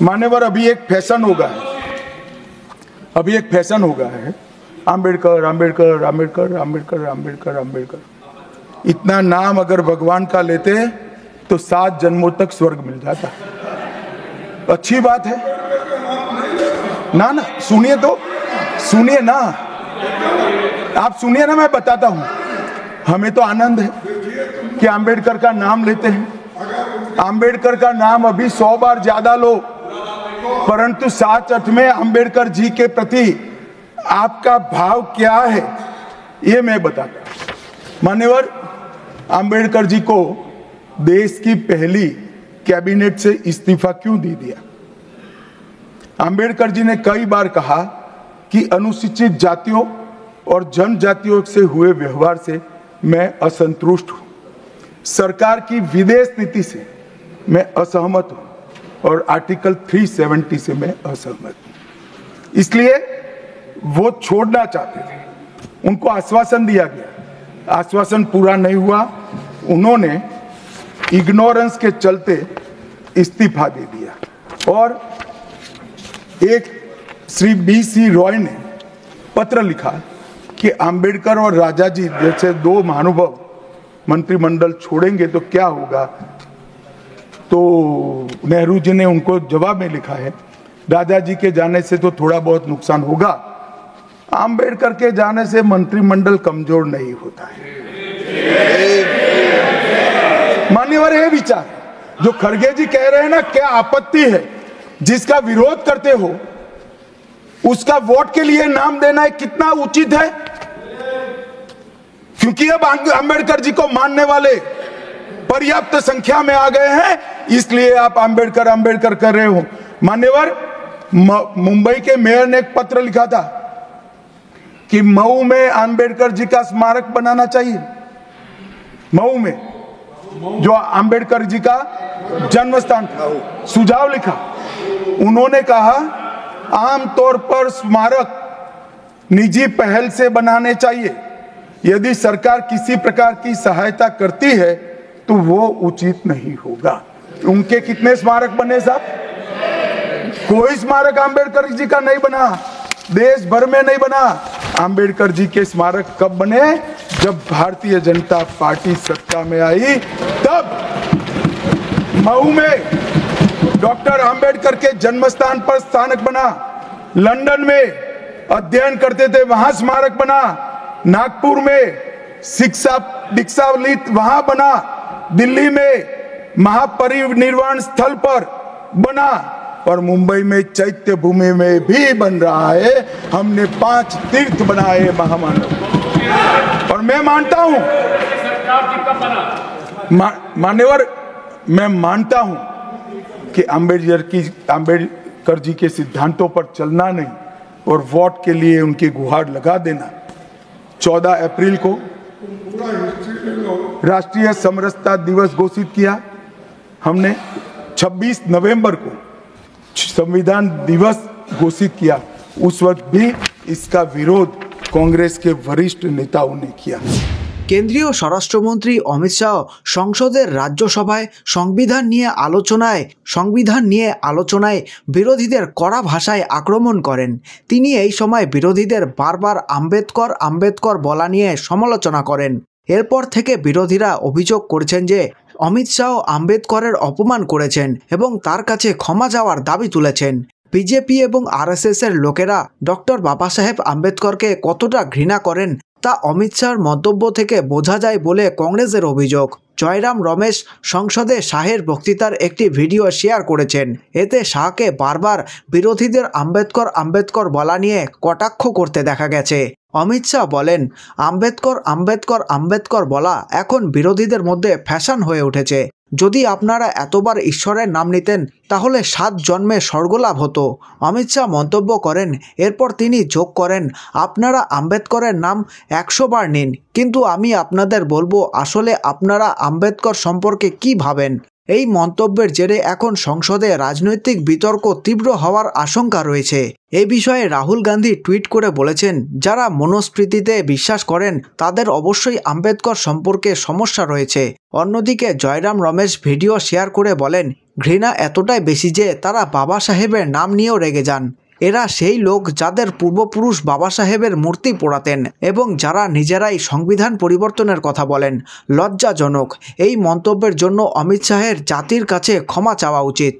मान्यवर, अभी एक फैशन हो गया है, आम्बेडकर आम्बेडकर आम्बेडकर आम्बेडकर आम्बेडकर आम्बेडकर। इतना नाम अगर भगवान का लेते तो 7 जन्मों तक स्वर्ग मिल जाता। अच्छी बात है ना? सुनिए तो, सुनिए ना, आप सुनिए ना, मैं बताता हूं। हमें तो आनंद है कि आम्बेडकर का नाम लेते हैं। आम्बेडकर का नाम अभी 100 बार ज्यादा लो, परंतु साच अर्थ में आम्बेडकर जी के प्रति आपका भाव क्या है ये मैं बताता हूं। मान्यवर, आम्बेडकर जी को देश की पहली कैबिनेट से इस्तीफा क्यों दे दिया? आम्बेडकर जी ने कई बार कहा कि अनुसूचित जातियों और जनजातियों से हुए व्यवहार से मैं असंतुष्ट हूं, सरकार की विदेश नीति से मैं असहमत हूं और आर्टिकल 370 से मैं असहमत हूं। इसलिए वो छोड़ना चाहते थे। उनको आश्वासन दिया गया, आश्वासन पूरा नहीं हुआ। उन्होंने इग्नोरेंस के चलते इस्तीफा दे दिया और एक श्री BC रॉय ने पत्र लिखा कि आम्बेडकर और राजा जी जैसे 2 महानुभाव मंत्रिमंडल छोड़ेंगे तो क्या होगा। तो नेहरू जी ने उनको जवाब में लिखा है, राजा जी के जाने से तो थोड़ा बहुत नुकसान होगा, आम्बेडकर के जाने से मंत्रिमंडल कमजोर नहीं होता है। मान्यवर, ये विचार जो खड़गे जी कह रहे हैं ना, क्या आपत्ति है? जिसका विरोध करते हो उसका वोट के लिए नाम देना कितना उचित है? क्योंकि अब आम्बेडकर जी को मानने वाले पर्याप्त संख्या में आ गए हैं, इसलिए आप आम्बेडकर आम्बेडकर कर रहे हो। मान्यवर, मुंबई के मेयर ने एक पत्र लिखा था कि मऊ में आम्बेडकर जी का स्मारक बनाना चाहिए। मऊ में जो आम्बेडकर जी का जन्म स्थान था, सुझाव लिखा। उन्होंने कहा आमतौर पर स्मारक निजी पहल से बनाने चाहिए। यदि सरकार किसी प्रकार की सहायता करती है तो वो उचित नहीं होगा। उनके कितने स्मारक बने साहब? कोई स्मारक आम्बेडकर जी का नहीं बना, देश भर में नहीं बना। आम्बेडकर जी के स्मारक कब बने? जब भारतीय जनता पार्टी सत्ता में आई, तब मऊ में डॉक्टर आम्बेडकर के जन्म स्थान पर स्मारक बना। लंदन में अध्ययन करते थे, वहां स्मारक बना। नागपुर में शिक्षा दीक्षावलित वहां बना। दिल्ली में महापरिनिर्वाण स्थल पर बना और मुंबई में चैत्य भूमि में भी बन रहा है। हमने 5 तीर्थ बनाए महामानव। और मैं मानता हूं मान्यवर, मैं मानता हूं कि आम्बेडकर जी के सिद्धांतों पर चलना नहीं और वोट के लिए उनकी गुहार लगा देना। 14 अप्रैल को राष्ट्रीय समरसता दिवस घोषित किया हमने। 26 नवंबर को संविधान दिवस घोषित किया। उस वक्त भी इसका विरोध कांग्रेस के वरिष्ठ नेताओं ने किया। কেন্দ্রীয় স্বরাষ্ট্রমন্ত্রী অমিত শাহ সংসদের রাজ্যসভায় সংবিধান নিয়ে আলোচনায় বিরোধীদের কড়া ভাষায় আক্রমণ করেন। তিনি এই সময় বিরোধীদের বারবার আম্বেদকর বলা নিয়ে সমালোচনা করেন। এরপর থেকে বিরোধীরা অভিযোগ করছেন যে অমিত শাহ আম্বেদকরের অপমান করেছেন এবং তার কাছে ক্ষমা চাওয়ার দাবি তুলেছেন। বিজেপি এবং RSS এর লোকেরা ডক্টর বাবা সাহেব আম্বেদকরকে কতটা ঘৃণা করেন তা অমিত শাহর মন্তব্য থেকে বোঝা যায় বলে কংগ্রেসের অভিযোগ। জয়রাম রমেশ সংসদে শাহের বক্তৃতার একটি ভিডিও শেয়ার করেছেন। এতে শাহকে বারবার বিরোধীদের আম্বেদকর বলা নিয়ে কটাক্ষ করতে দেখা গেছে। অমিত শাহ বলেন, আম্বেদকর বলা এখন বিরোধীদের মধ্যে ফ্যাশন হয়ে উঠেছে। যদি আপনারা এতবার ঈশ্বরের নাম নিতেন তাহলে 7 জন্মে স্বর্গলাভ হতো। অমিত শাহ মন্তব্য করেন। এরপর তিনি যোগ করেন, আপনারা আম্বেদকরের নাম 100 বার নিন, কিন্তু আমি আপনাদের বলবো আসলে আপনারা আম্বেদকর সম্পর্কে কি ভাবেন। এই মন্তব্যের জেরে এখন সংসদে রাজনৈতিক বিতর্ক তীব্র হওয়ার আশঙ্কা রয়েছে। এই বিষয়ে রাহুল গান্ধী টুইট করে বলেছেন, যারা মনুস্মৃতিতে বিশ্বাস করেন তাদের অবশ্যই আম্বেদকর সম্পর্কে সমস্যা রয়েছে। অন্যদিকে জয়রাম রমেশ ভিডিও শেয়ার করে বলেন, ঘৃণা এতটাই বেশি যে তারা বাবা সাহেবের নাম নিয়েও রেগে যান। এরা সেই লোক যাদের পূর্বপুরুষ বাবা সাহেবের মূর্তি পোড়াতেন এবং যারা নিজেরাই সংবিধান পরিবর্তনের কথা বলেন। লজ্জাজনক। এই মন্তব্যের জন্য অমিত শাহের জাতির কাছে ক্ষমা চাওয়া উচিত।